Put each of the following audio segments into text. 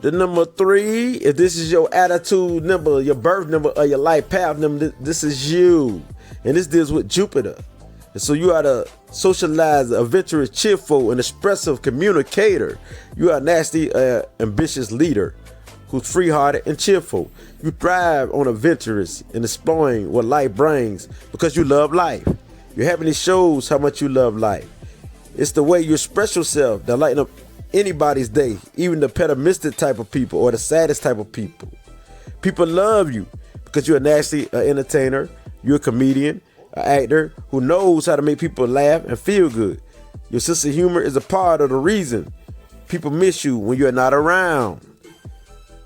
The number 3, if this is your attitude number, your birth number, or your life path number, this is you. And this deals with Jupiter. And so you are the socializer, adventurous, cheerful, and expressive communicator. You are a nasty, ambitious leader who's free-hearted and cheerful. You thrive on adventurous and exploring what life brings because you love life. Your happiness shows how much you love life. It's the way you express yourself that lighten up anybody's day, even the pessimistic type of people or the saddest type of people. People love you because you're a nasty entertainer, you're a comedian, an actor who knows how to make people laugh and feel good. Your sense of humor is a part of the reason people miss you when you're not around.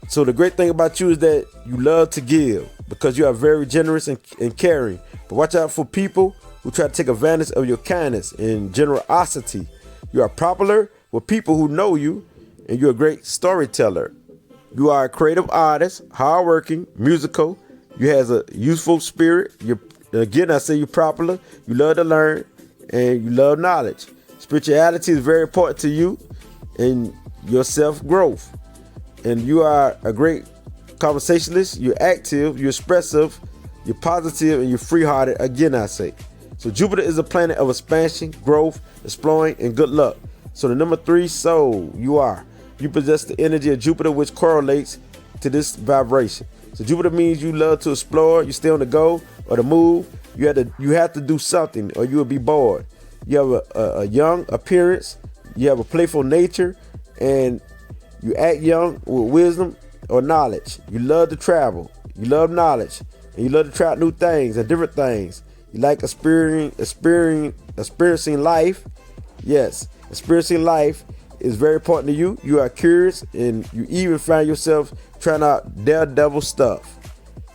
So the great thing about you is that you love to give because you are very generous and caring. But watch out for people who try to take advantage of your kindness and generosity. You are popular with people who know you, and you're a great storyteller. You are a creative artist, hardworking, musical. You have a youthful spirit. Again, I say you're popular. You love to learn, and you love knowledge. Spirituality is very important to you and your self-growth. And you are a great conversationalist. You're active, you're expressive, you're positive, and you're free-hearted. Again, I say. So Jupiter is a planet of expansion, growth, exploring, and good luck. So the number 3 soul, you possess the energy of Jupiter, which correlates to this vibration. So Jupiter means you love to explore, you stay on the go or the move. You have to do something or you will be bored. You have a young appearance, you have a playful nature, and you act young with wisdom or knowledge. You love to travel, you love knowledge, and you love to try new things and different things. You like experiencing life. Yes. Experiencing life is very important to you. You are curious and you even find yourself trying out daredevil stuff.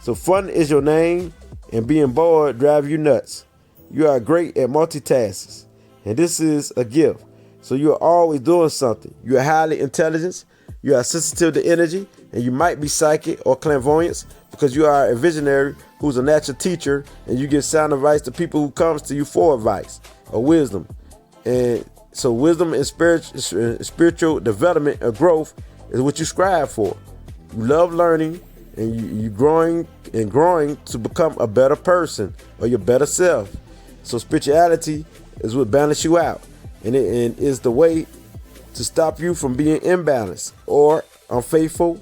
So fun is your name and being bored drives you nuts. You are great at multitasks and this is a gift. So you are always doing something. You are highly intelligent. You are sensitive to energy and you might be psychic or clairvoyant because you are a visionary who's a natural teacher and you give sound advice to people who comes to you for advice or wisdom. And so wisdom and spiritual development or growth is what you strive for. You love learning and you growing to become a better person or your better self. So spirituality is what balances you out and it is the way to stop you from being imbalanced or unfaithful,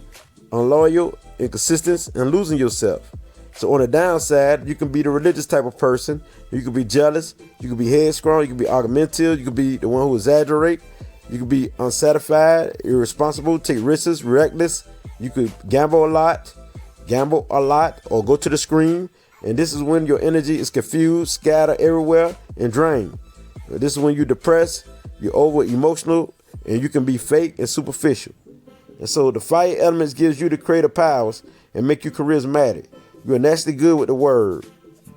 unloyal, inconsistent, and losing yourself. So on the downside, you can be the religious type of person. You can be jealous. You can be headstrong. You can be argumentative. You can be the one who exaggerate. You can be unsatisfied, irresponsible, take risks, reckless. You could gamble a lot, or go to the screen. And this is when your energy is confused, scattered everywhere, and drained. This is when you're depressed, you're over emotional, and you can be fake and superficial. And so the fire elements gives you the creative powers and make you charismatic. You're naturally good with the word,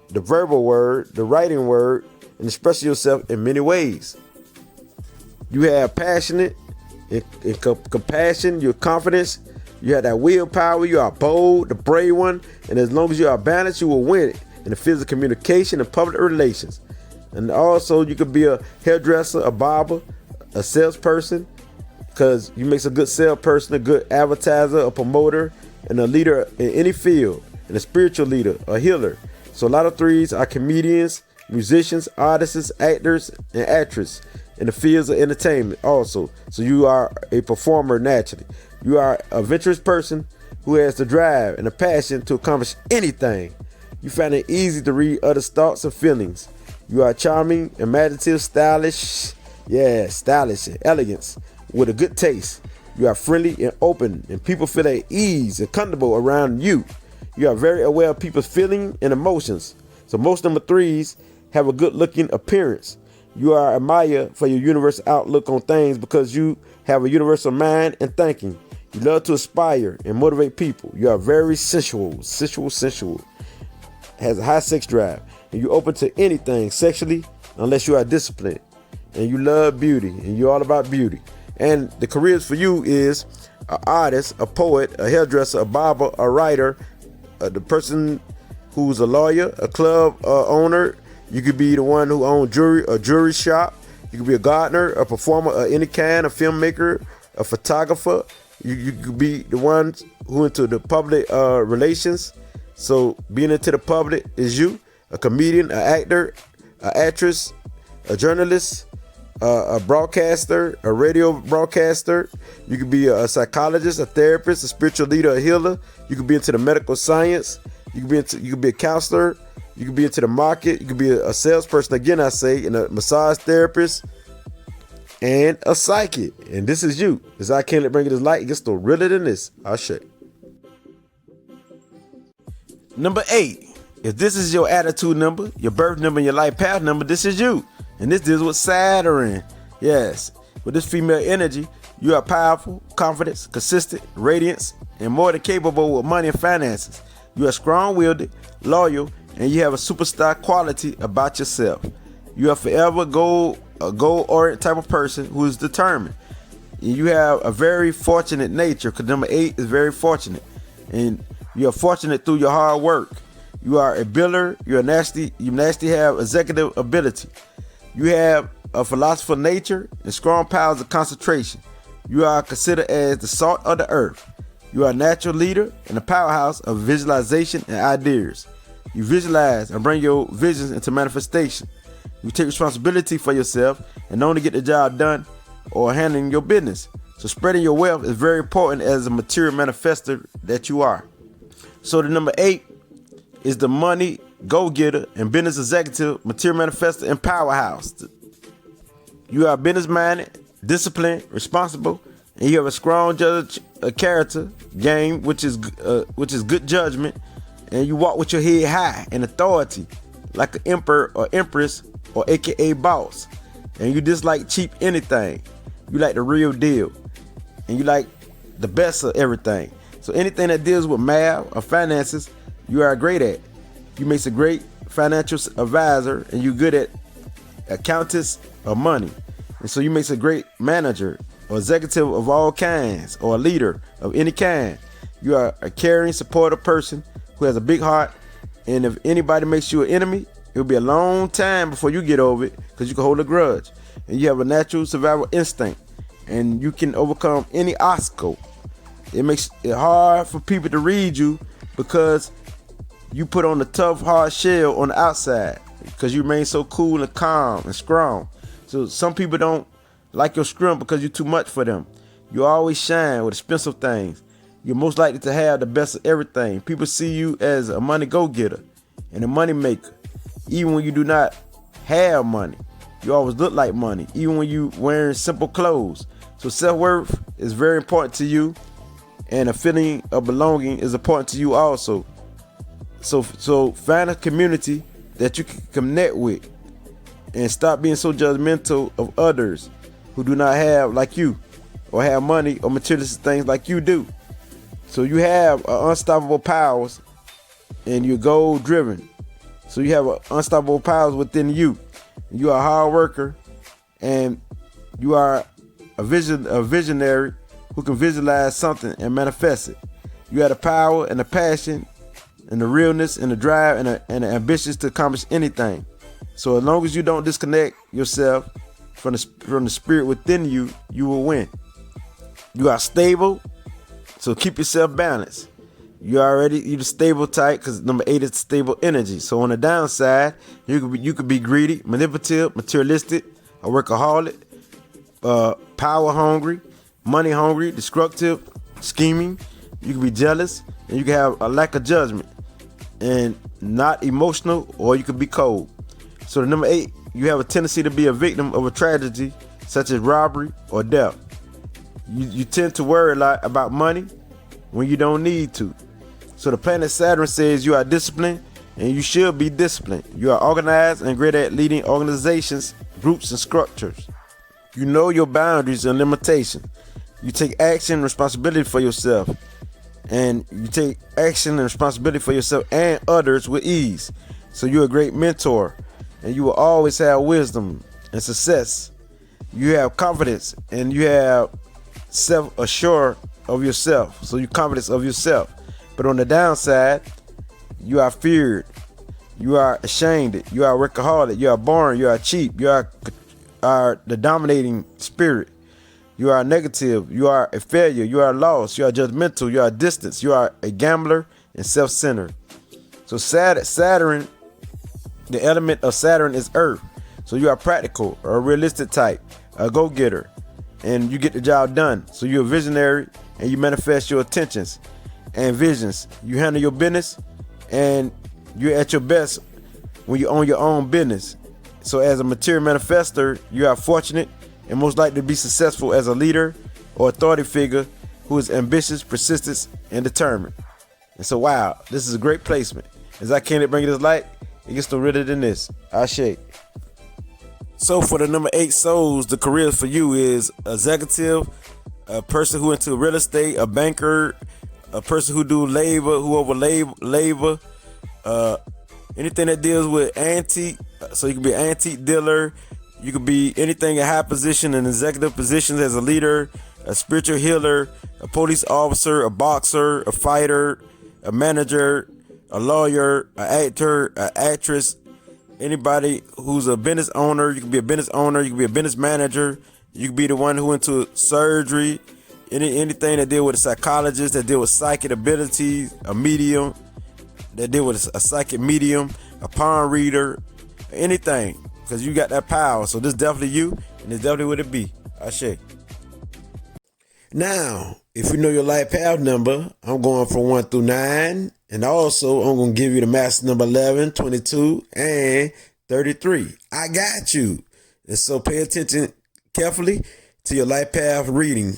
the verbal word, the writing word, and expressing yourself in many ways. You have passionate and compassion, your confidence, you have that willpower, you are bold, the brave one, and as long as you are balanced, you will win it in the fields of communication and public relations. And also you could be a hairdresser, a barber, a salesperson, because you make a good salesperson, a good advertiser, a promoter, and a leader in any field. And a spiritual leader, a healer. So a lot of 3s are comedians, musicians, artists, actors, and actresses in the fields of entertainment also. So you are a performer naturally. You are a adventurous person who has the drive and the passion to accomplish anything. You find it easy to read others' thoughts and feelings. You are charming, imaginative, stylish, and elegance with a good taste. You are friendly and open, and people feel at ease and comfortable around you. You are very aware of people's feelings and emotions. So most number 3s have a good looking appearance. You are admired for your universal outlook on things because you have a universal mind and thinking. You love to inspire and motivate people. You are very sensual, has a high sex drive, and you're open to anything sexually unless you are disciplined. And you love beauty, and you're all about beauty. And the careers for you is an artist, a poet, a hairdresser, a barber, a writer, the person who's a lawyer, a club owner. You could be the one who owns a jewelry shop. You could be a gardener, a performer of any kind, a filmmaker, a photographer, You could be the ones who into the public relations. So being into the public is you, a comedian, an actor, an actress, a journalist, a broadcaster, a radio broadcaster. You could be a psychologist, a therapist, a spiritual leader, a healer. You could be into the medical science. You could be a counselor. You could be into the market. You could be a salesperson. Again, I say, and a massage therapist, and a psychic. And this is you. As I can't bring it as light, it gets no realer than this. I'll show you. Number 8. If this is your attitude number, your birth number, and your life path number, this is you. And this deals with Saturn. Yes. With this female energy, you are powerful, confident, consistent, radiance, and more than capable with money and finances. You are strong-willed, loyal, and you have a superstar quality about yourself. You are forever a goal-oriented type of person who is determined. And you have a very fortunate nature, because number 8 is very fortunate. And you are fortunate through your hard work. You are a builder. You nasty have executive ability. You have a philosopher nature and strong powers of concentration. You are considered as the salt of the earth. You are a natural leader and a powerhouse of visualization and ideas. You visualize and bring your visions into manifestation. You take responsibility for yourself and only get the job done or handling your business. So spreading your wealth is very important as a material manifester that you are. So the number 8 is the money go-getter and business executive, material manifester, and powerhouse. You are business-minded, disciplined, responsible, and you have a strong judge character game, which is good judgment, and you walk with your head high in authority, like an emperor or empress or AKA boss. And you dislike cheap anything. You like the real deal, and you like the best of everything. So anything that deals with math or finances, you are great at. You make a great financial advisor, and you're good at accountants or money. And so you make a great manager or executive of all kinds, or a leader of any kind. You are a caring, supportive person who has a big heart. And if anybody makes you an enemy, it'll be a long time before you get over it, because you can hold a grudge. And you have a natural survival instinct, and you can overcome any obstacle. It makes it hard for people to read you, because you put on a tough, hard shell on the outside, because you remain so cool and calm and strong. So some people don't like your scrum because you're too much for them. You always shine with expensive things. You're most likely to have the best of everything. People see you as a money go-getter and a money maker. Even when you do not have money, you always look like money, even when you wearing simple clothes. So self-worth is very important to you, and a feeling of belonging is important to you also. So find a community that you can connect with, and stop being so judgmental of others who do not have like you, or have money or materialistic things like you do. So you have unstoppable powers, and you're goal driven. So you have unstoppable powers within you. You are a hard worker, and you are a visionary who can visualize something and manifest it. You have the power and the passion and the realness and the drive and the ambitions to accomplish anything. So as long as you don't disconnect yourself from the spirit within you, you will win. You are stable, so keep yourself balanced. You're the stable type, because number 8 is stable energy. So on the downside, you could be greedy, manipulative, materialistic, a workaholic, power hungry, money hungry, destructive, scheming. You can be jealous, and you can have a lack of judgment, and not emotional, or you could be cold. So the number 8, you have a tendency to be a victim of a tragedy such as robbery or death. You tend to worry a lot about money when you don't need to. So the planet Saturn says you are disciplined, and you should be disciplined. You are organized and great at leading organizations, groups, and structures. You know your boundaries and limitations. You take action and responsibility for yourself. And you take action and responsibility for yourself and others with ease. So you're a great mentor, and you will always have wisdom and success. You have confidence, and you have self-assured of yourself. So you're confident of yourself. But on the downside, you are feared. You are ashamed. You are workaholic. You are boring. You are cheap. You are the dominating spirit. You are negative. You are a failure. You are lost. You are judgmental. You are distant. You are a gambler and self-centered. So Saturn, the element of Saturn is earth. So you are practical, or a realistic type, a go-getter, and you get the job done. So you're a visionary and you manifest your intentions and visions. You handle your business and you're at your best when you own your own business. So as a material manifester, you are fortunate and most likely to be successful as a leader or authority figure who is ambitious, persistent, and determined. And so, wow, this is a great placement. As I can't bring it this light, it gets no redder than this. Ashe. So for the number 8 souls, the career for you is executive, a person who into real estate, a banker, a person who do labor, who over labor, anything that deals with antique. So you can be an antique dealer. You could be anything in high position and executive positions as a leader, a spiritual healer, a police officer, a boxer, a fighter, a manager, a lawyer, an actor, an actress, anybody who's a business owner. You can be a business owner. You can be a business manager. You can be the one who into surgery, anything that deal with a psychologist, that deal with psychic abilities, a medium, that deal with a psychic medium, a palm reader, anything. Because you got that power. So this definitely you, and it's definitely what it be. Ashe. Now, if you know your life path number, I'm going from 1 through 9. And also, I'm going to give you the master number 11, 22, and 33. I got you. And so pay attention carefully to your life path reading.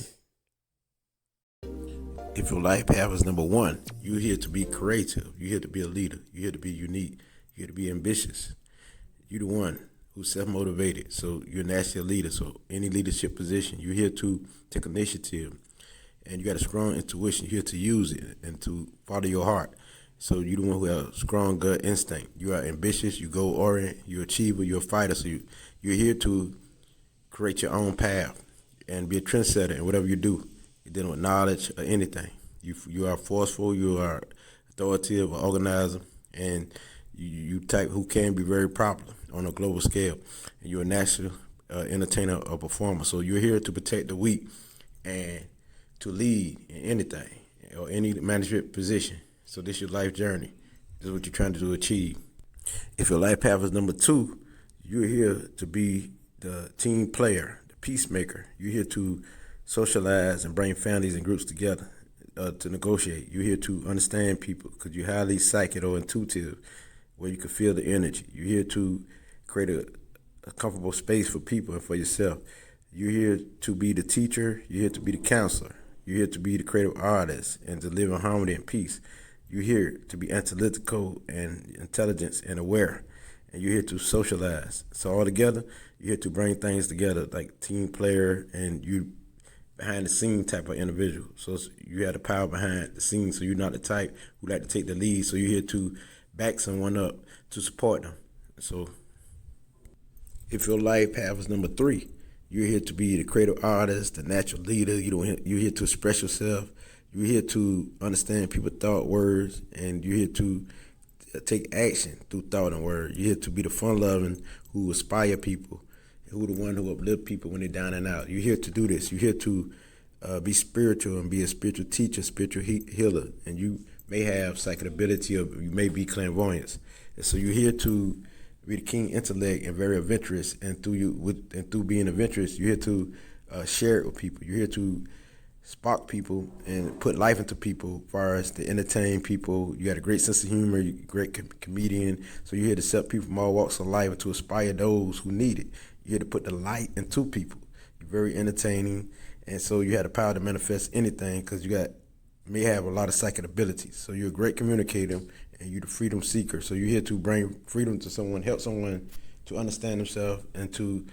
If your life path is number 1, you're here to be creative. You're here to be a leader. You're here to be unique. You're here to be ambitious. You're the one who's self-motivated. So you're naturally a leader. So any leadership position, you're here to take initiative. And you got a strong intuition. You're here to use it and to follow your heart. So you're the one who has a strong gut instinct. You are ambitious. You goal-oriented. You're an achiever. You're a fighter. So you're here to create your own path and be a trendsetter in whatever you do. You're dealing with knowledge or anything. You are forceful. You are authoritative, or organizer, and you type who can be very popular on a global scale. And you're a national entertainer or performer. So you're here to protect the weak and to lead in anything or any management position. So this is your life journey. This is what you're trying to achieve. If your life path is number 2, you're here to be the team player, the peacemaker. You're here to socialize and bring families and groups together to negotiate. You're here to understand people because you're highly psychic or intuitive, where you can feel the energy. You're here to create a comfortable space for people and for yourself. You're here to be the teacher. You're here to be the counselor. You're here to be the creative artist and to live in harmony and peace. You're here to be analytical and intelligent and aware. And you're here to socialize. So all together, you're here to bring things together like team player, and you behind the scene type of individual. So you have the power behind the scenes. So you're not the type who like to take the lead. So you're here to back someone up, to support them. So if your life path is number 3, you're here to be the creative artist, the natural leader. You're here to express yourself. You're here to understand people's thought, words, and you're here to take action through thought and word. You're here to be the fun-loving who inspire people, who the one who uplift people when they're down and out. You're here to do this. You're here to be spiritual and be a spiritual teacher, spiritual healer, and you may have psychic ability or you may be clairvoyance. And so you're here to be the keen intellect and very adventurous, and through being adventurous, you're here to share it with people. You're here to spark people and put life into people as far as to entertain people. You got a great sense of humor. You're a great comedian. So you're here to set people from all walks of life and to inspire those who need it. You're here to put the light into people. You're very entertaining. And so you have the power to manifest anything because you may have a lot of psychic abilities. So you're a great communicator and you're the freedom seeker. So you're here to bring freedom to someone, help someone to understand themselves and to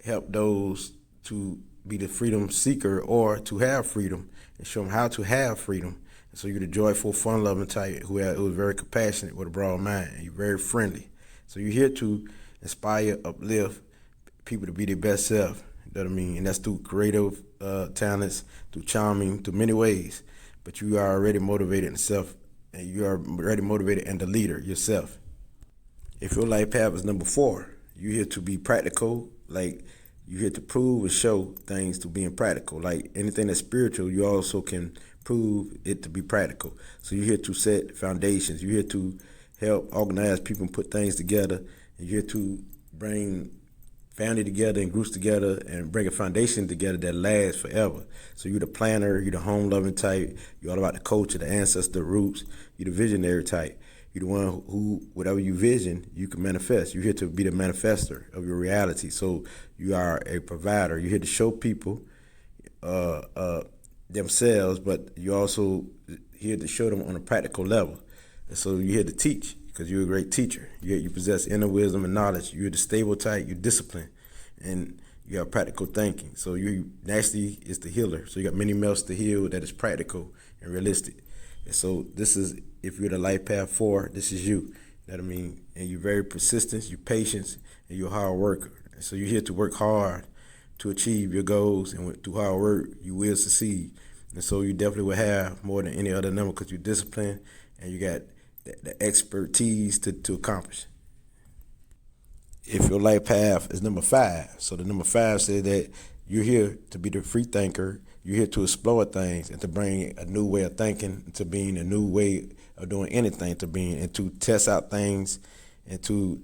help those to be the freedom seeker or to have freedom and show them how to have freedom. And so you're the joyful, fun-loving type who is very compassionate with a broad mind. And you're very friendly. So you're here to inspire, uplift people to be their best self. You know what I mean? And that's through creative talents, through charming, through many ways. But you are already motivated in self, and you are already motivated and the leader yourself. If your life path is number 4, you're here to be practical, like You're here to prove and show things to being practical. Like anything that's spiritual, you also can prove it to be practical. So you're here to set foundations. You're here to help organize people and put things together. And you're here to bring family together and groups together and bring a foundation together that lasts forever. So you're the planner, you're the home loving type, you're all about the culture, the ancestor, the roots, you're the visionary type. You're the one who, whatever you vision, you can manifest. You're here to be the manifester of your reality. So you are a provider. You're here to show people themselves, but you're also here to show them on a practical level. And so you're here to teach because you're a great teacher. You possess inner wisdom and knowledge. You're the stable type. You're disciplined, and you have practical thinking. So you naturally is the healer. So you got many melts to heal that is practical and realistic. And so this is, if you're the life path 4, this is you. You know what I mean? And you're very persistent, you're patient, and you're a hard worker. And so you're here to work hard to achieve your goals, and through hard work, you will succeed. And so you definitely will have more than any other number because you're disciplined and you got the expertise to accomplish. If your life path is number 5, so the number 5 says that you're here to be the free thinker. You're here to explore things and to bring a new way of thinking, to being a new way of doing anything, to being, and to test out things, and to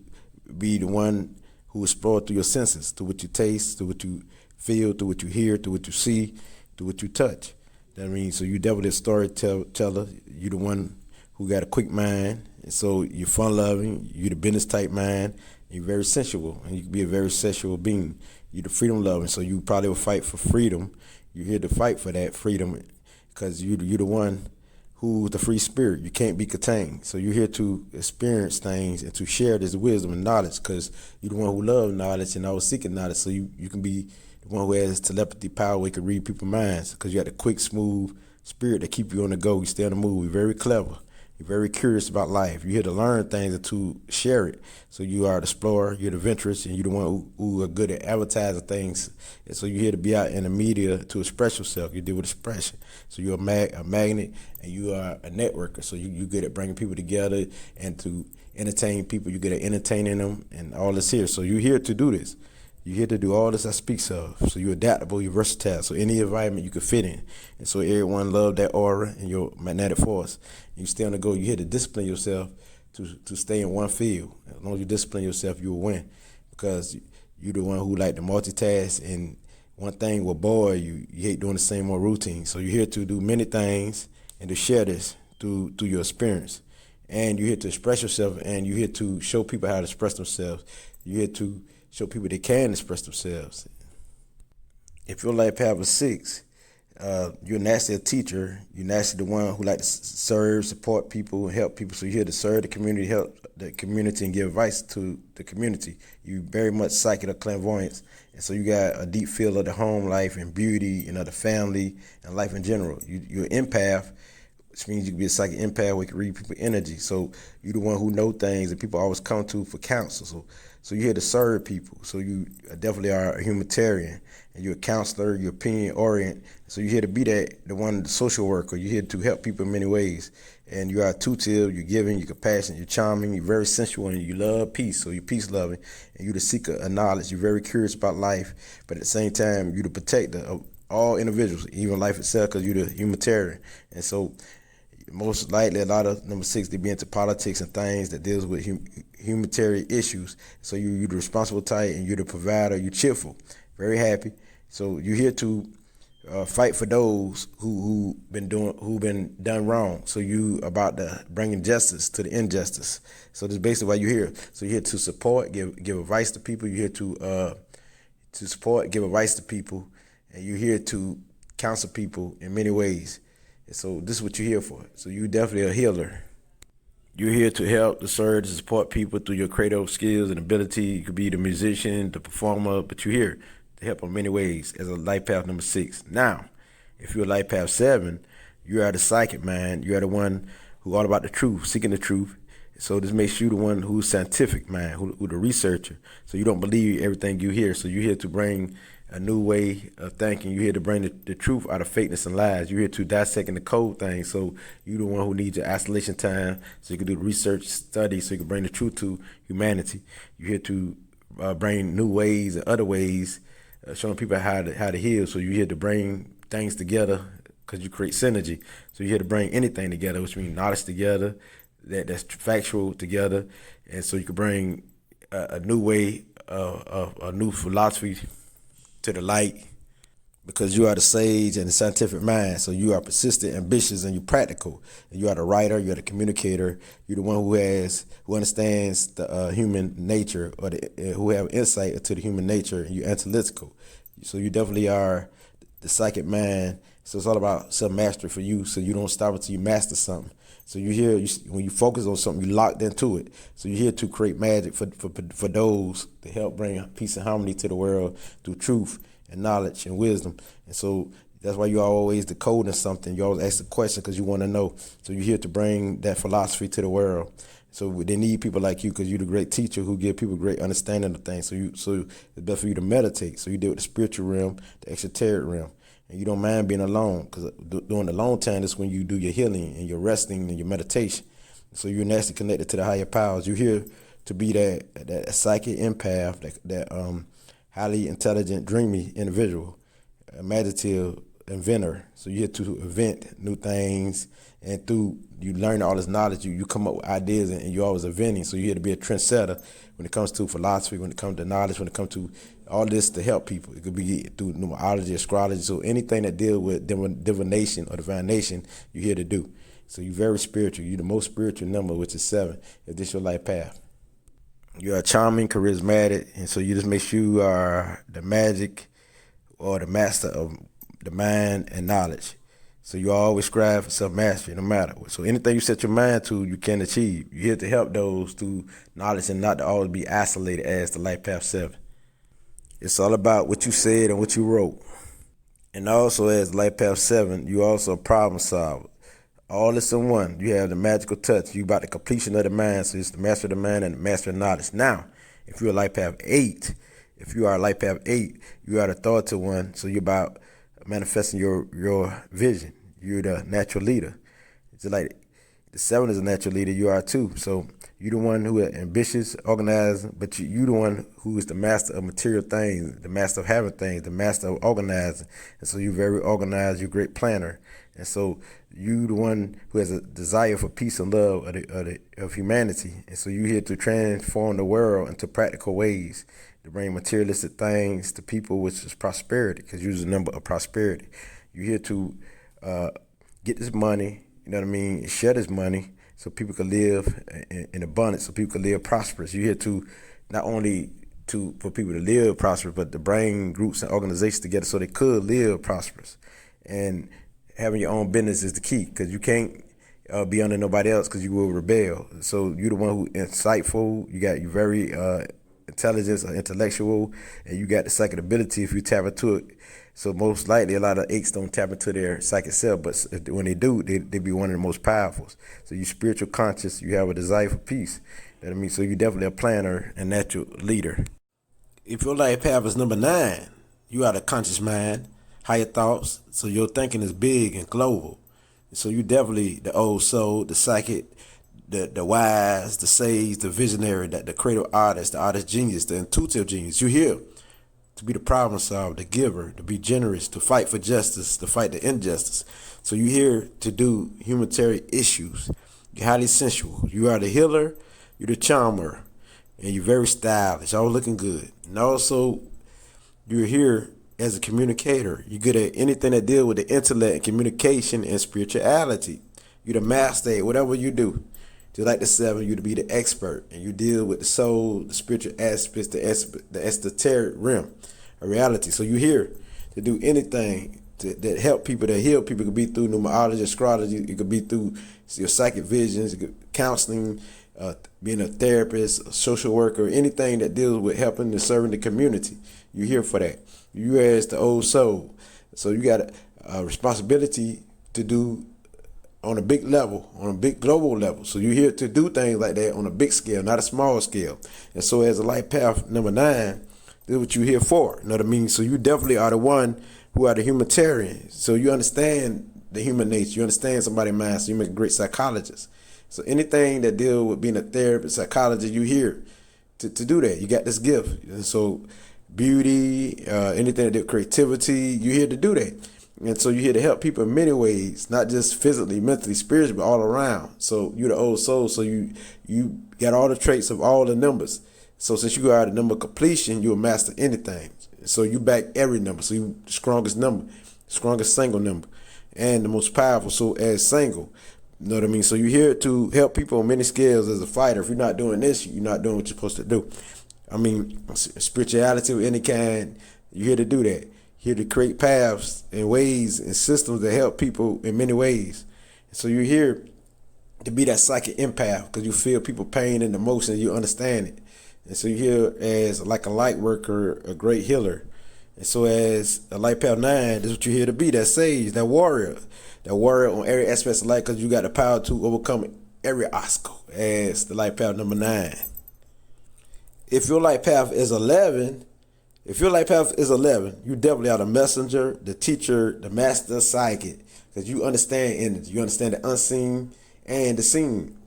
be the one who explore through your senses, through what you taste, through what you feel, through what you hear, through what you see, through what you touch. That means, so you definitely a storyteller. You're the one who got a quick mind, and so you're fun-loving. You're the business type mind. You're very sensual, and you can be a very sensual being. You're the freedom-loving, so you probably will fight for freedom. You're here to fight for that freedom because you're the one who's the free spirit. You can't be contained. So you're here to experience things and to share this wisdom and knowledge because you're the one who loves knowledge and always seeking knowledge. So you can be the one who has telepathy power where you can read people's minds because you got a quick, smooth spirit that keep you on the go. You stay on the move. You're very clever. You're very curious about life. You're here to learn things and to share it. So you are the explorer, you're the adventurous, and you're the one who are good at advertising things. And so you're here to be out in the media to express yourself. You deal with expression. So you're a magnet, and you are a networker. So you're good at bringing people together and to entertain people. You're good at entertaining them and all this here. So you're here to do this. You're here to do all this I speaks of. So you're adaptable, you're versatile. So any environment you can fit in. And so everyone love that aura and your magnetic force. And you stay on the go. You're here to discipline yourself to stay in one field. As long as you discipline yourself, you will win. Because you're the one who like to multitask, and one thing will bore you. You hate doing the same old routine. So you're here to do many things and to share this through your experience. And you're here to express yourself, and you're here to show people how to express themselves. You're here to show people they can express themselves. If your life path is 6, you're naturally a teacher. You're naturally the one who like to serve, support people, and help people. So you're here to serve the community, help the community, and give advice to the community. You very much psychic or clairvoyance, and so you got a deep feel of the home life and beauty and of the family and life in general. You're an empath, which means you can be a psychic empath where you can read people's energy. So you're the one who know things and people always come to for counsel. So you're here to serve people. So you definitely are a humanitarian, and you're a counselor, you're opinion oriented. So you're here to be the one, the social worker. You're here to help people in many ways. And you are intuitive, you're giving, you're compassionate, you're charming, you're very sensual, and you love peace. So you're peace loving, and you're the seeker of knowledge. You're very curious about life, but at the same time, you're the protector of all individuals, even life itself, because you're the humanitarian. And so most likely a lot of number 6, they be into politics and things that deals with humanitarian issues. So you're the responsible type, and you're the provider. You're cheerful, very happy. So you're here to fight for those who been done wrong. So you about to bringing justice to the injustice. So that's basically why you're here. So you're here to support, give advice to people. You're here to support, give advice to people, and you're here to counsel people in many ways. And so this is what you're here for. So you're definitely a healer. You're here to help, to serve, to support people through your creative skills and ability. You could be the musician, the performer, but you're here to help in many ways as a life path number 6. Now, if you're a life path 7, you are the psychic mind. You are the one who all about the truth, seeking the truth. So this makes you the one who's scientific mind, who the researcher. So you don't believe everything you hear. So you're here to bring a new way of thinking. You're here to bring the truth out of fakeness and lies. You're here to dissect and decode things. So you're the one who needs your isolation time so you can do research, study, so you can bring the truth to humanity. You're here to bring new ways and other ways showing people how to heal. So you're here to bring things together because you create synergy. So you're here to bring anything together, which means knowledge together, that's factual together, and so you can bring a new way, a new philosophy to the light, because you are the sage and the scientific mind. So you are persistent, ambitious, and you're practical. And you are the writer, you're the communicator, you're the one who understands the human nature, or who have insight into the human nature, and you're analytical. So you definitely are the psychic mind. So it's all about self-mastery for you, so you don't stop until you master something. So you're here, when you focus on something, you're locked into it. So you're here to create magic for those to help bring peace and harmony to the world through truth and knowledge and wisdom. And so that's why you're always decoding something. You always ask the question because you want to know. So you're here to bring that philosophy to the world. So they need people like you, because you're the great teacher who give people great understanding of things. So it's best for you to meditate. So you deal with the spiritual realm, the exoteric realm. And you don't mind being alone, because during the long time, that's when you do your healing and your resting and your meditation. So you're naturally connected to the higher powers. You're here to be that psychic empath, that highly intelligent, dreamy individual, imaginative inventor. So you're here to invent new things, and through you learn all this knowledge, you come up with ideas, and you're always inventing. So you're here to be a trendsetter when it comes to philosophy, when it comes to knowledge, when it comes to all this to help people. It could be through numerology, astrology. So anything that deals with divination or divination, you're here to do. So you're very spiritual. You're the most spiritual number, which is 7, if this is your life path. You are charming, charismatic, and so you just make sure you are the magic or the master of the mind and knowledge. So you always strive for self-mastery, no matter what. So anything you set your mind to, you can achieve. You're here to help those through knowledge, and not to always be isolated as the life path 7. It's all about what you said and what you wrote. And also, as life path 7, you also a problem solver. All this in one. You have the magical touch. You about the completion of the mind. So it's the master of the mind and the master of knowledge. Now, if you're a life path 8, you are the authoritative one. So you're about manifesting your vision. You're the natural leader. It's like the 7 is a natural leader. You are too. So you're the one who is ambitious, organized, but you're the one who is the master of material things, the master of having things, the master of organizing. And so you're very organized. You're a great planner. And so you the one who has a desire for peace and love of humanity. And so you're here to transform the world into practical ways, to bring materialistic things to people, which is prosperity, because you're the number of prosperity. You're here to get this money, you know what I mean, share this money so people can live in abundance, so people can live prosperous. You're here to not only for people to live prosperous, but to bring groups and organizations together so they could live prosperous. And having your own business is the key, because you can't be under nobody else, because you will rebel. So you're the one who insightful. You very intelligence, intellectual, and you got the psychic ability if you tap into it. So most likely a lot of 8s don't tap into their psychic self, but when they do, they be one of the most powerful. So you're spiritual conscious. You have a desire for peace. You know what I mean? So you're definitely a planner and natural leader. If your life path is number 9, you are the conscious mind, higher thoughts. So your thinking is big and global. So you definitely the old soul, the psychic, the wise, the sage, the visionary, the creative artist, the artist genius, the intuitive genius. You're here to be the problem solver, the giver, to be generous, to fight for justice, to fight the injustice. So you're here to do humanitarian issues. You're highly sensual. You are the healer, you're the charmer, and you're very stylish, always looking good. And also, you're here as a communicator. You're good at anything that deals with the intellect and communication and spirituality. You're the master at whatever you do. Just like the 7, you to be the expert, and you deal with the soul, the spiritual aspects, the esoteric realm of reality. So you're here to do anything that help people, that heal people. It could be through numerology, astrology. It could be through your psychic visions, it could counseling, being a therapist, a social worker, anything that deals with helping and serving the community. You're here for that. You as the old soul. So you got a responsibility to do on a big level, on a big global level. So you're here to do things like that on a big scale, not a small scale. And so as a life path number 9, this is what you're here for. You know what I mean? So you definitely are the one who are the humanitarian. So you understand the human nature. You understand somebody's mind. So you make a great psychologist. So anything that deals with being a therapist, psychologist, you're here to do that. You got this gift. And so beauty, anything that deals with creativity. You're here to do that. And so you're here to help people in many ways, not just physically, mentally, spiritually, but all around. So you're the old soul. So you got all the traits of all the numbers. So since you are the number of completion, you'll master anything. So you back every number. So you the strongest number, strongest single number, and the most powerful. So as single, you know what I mean? So you're here to help people on many scales as a fighter. If you're not doing this, you're not doing what you're supposed to do. I mean, spirituality of any kind, you're here to do that. Here to create paths and ways and systems that help people in many ways. So you're here to be that psychic empath because you feel people pain and emotion, you understand it. And so you're here as like a light worker, a great healer. And so as a light path 9, this is what you're here to be, that sage, that warrior on every aspect of life because you got the power to overcome every obstacle as the light path number 9. If your light path is 11, you definitely are the messenger, the teacher, the master psychic, because you understand energy. You understand the unseen and the seen.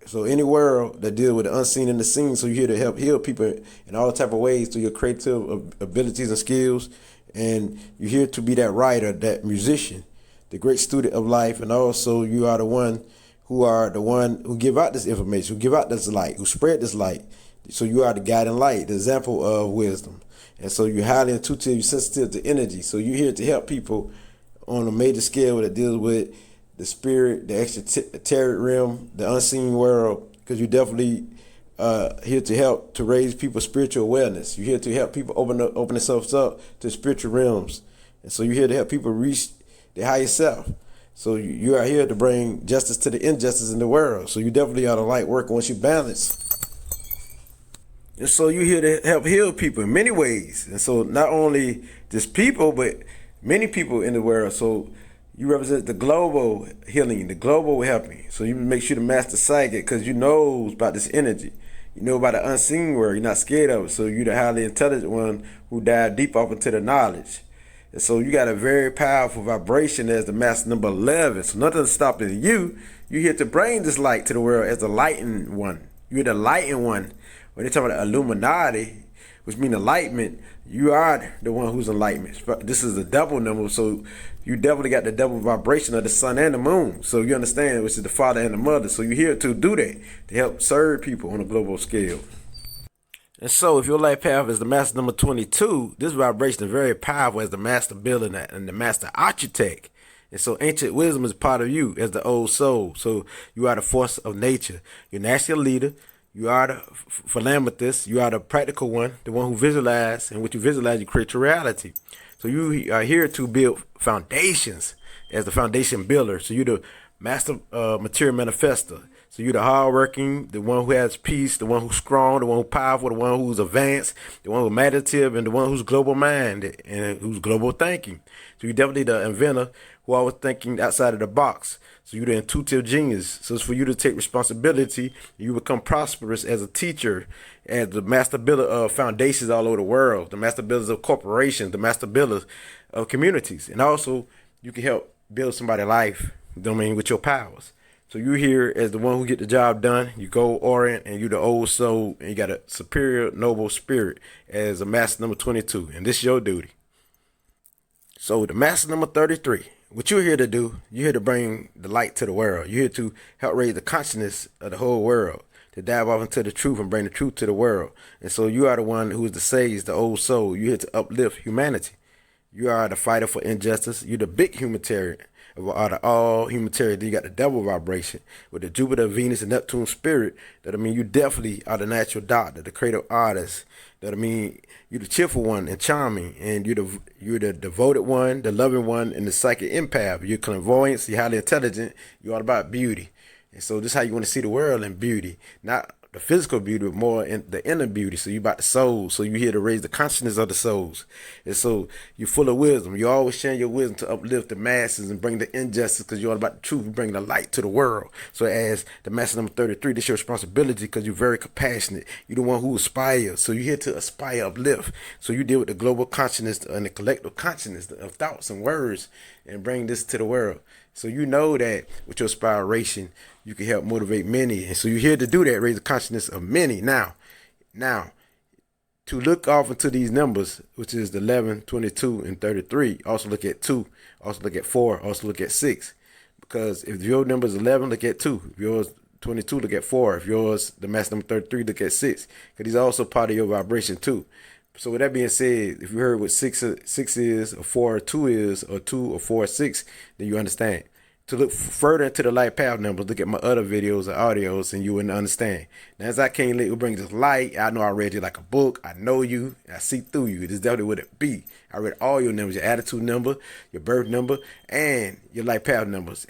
So any world that deals with the unseen and the seen, so you're here to help heal people in all type of ways through your creative abilities and skills. And you're here to be that writer, that musician, the great student of life. And also you are the one who give out this information, who give out this light, who spread this light. So you are the guiding light, the example of wisdom. And so you're highly intuitive, you're sensitive to energy. So you're here to help people on a major scale that deals with the spirit, the extraterrestrial realm, the unseen world, because you're definitely here to help to raise people's spiritual awareness. You're here to help people open themselves up to spiritual realms. And so you're here to help people reach their higher self. So you are here to bring justice to the injustice in the world. So you definitely are the light worker once you balance. And so you're here to help heal people in many ways. And so not only just people, but many people in the world. So you represent the global healing, the global helping. So you make sure to master psychic because you know about this energy. You know about the unseen world. You're not scared of it. So you're the highly intelligent one who dive deep off into the knowledge. And so you got a very powerful vibration as the master number 11. So nothing's stopping you. You're here to bring this light to the world as the lightened one. You're the lightened one. When they talk about the Illuminati, which means enlightenment, you are the one who's enlightenment. This is a double number, so you definitely got the double vibration of the sun and the moon. So you understand, which is the father and the mother. So you're here to do that, to help serve people on a global scale. And so if your life path is the master number 22, this vibration is very powerful as the master builder and the master architect. And so ancient wisdom is part of you as the old soul. So you are the force of nature. You're naturally a leader. You are the philanthropist. You are the practical one, the one who visualizes, and what you visualize, you create your reality. So you are here to build foundations as the foundation builder. So you're the master material manifester. So you're the hardworking, the one who has peace, the one who's strong, the one who's powerful, the one who's advanced, the one who's meditative, and the one who's global minded and who's global thinking. So you're definitely the inventor who always thinking outside of the box. So you're the intuitive genius. So it's for you to take responsibility. You become prosperous as a teacher, as the master builder of foundations all over the world, the master builders of corporations, the master builders of communities. And also you can help build somebody's life, with your powers. So you're here as the one who get the job done. You go orient and you're the old soul and you got a superior noble spirit as a master number 22. And this is your duty. So the master number 33. What you're here to do, you're here to bring the light to the world. You're here to help raise the consciousness of the whole world, to dive off into the truth and bring the truth to the world. And so you are the one who is the sage, the old soul. You're here to uplift humanity. You are the fighter for injustice. You're the big humanitarian. Out of all humanitarian, you got the double vibration with the Jupiter, Venus, and Neptune spirit. You definitely are the natural doctor, the creative artist. You're the cheerful one and charming, and you're the devoted one, the loving one, and the psychic empath. You're clairvoyant, you're highly intelligent, you're all about beauty. And so this is how you want to see the world in beauty, not the physical beauty, but more in the inner beauty. So you about the soul. So you're here to raise the consciousness of the souls. And so you're full of wisdom. You're always sharing your wisdom to uplift the masses and bring the injustice because you're all about the truth. You bring the light to the world. So as the master number 33, this is your responsibility because you're very compassionate. You're the one who aspires. So you're here to aspire, uplift. So you deal with the global consciousness and the collective consciousness of thoughts and words and bring this to the world. So you know that with your inspiration, you can help motivate many. And so you're here to do that, raise the consciousness of many. Now, to look off into these numbers, which is the 11, 22, and 33. Also look at 2, also look at 4, also look at 6. Because if your number is 11, look at 2. If yours 22, look at 4. If yours, the mass number 33, look at 6. Because these are also part of your vibration too. So with that being said, if you heard what 6 is, or 4 or 2 is, or 2 or 4 or 6, then you understand. To look further into the light path numbers, look at my other videos or audios, and you wouldn't understand. Now, as I can't let you bring this light, I know I read you like a book. I know you. I see through you. This is definitely what it be. I read all your numbers, your attitude number, your birth number, and your light path numbers.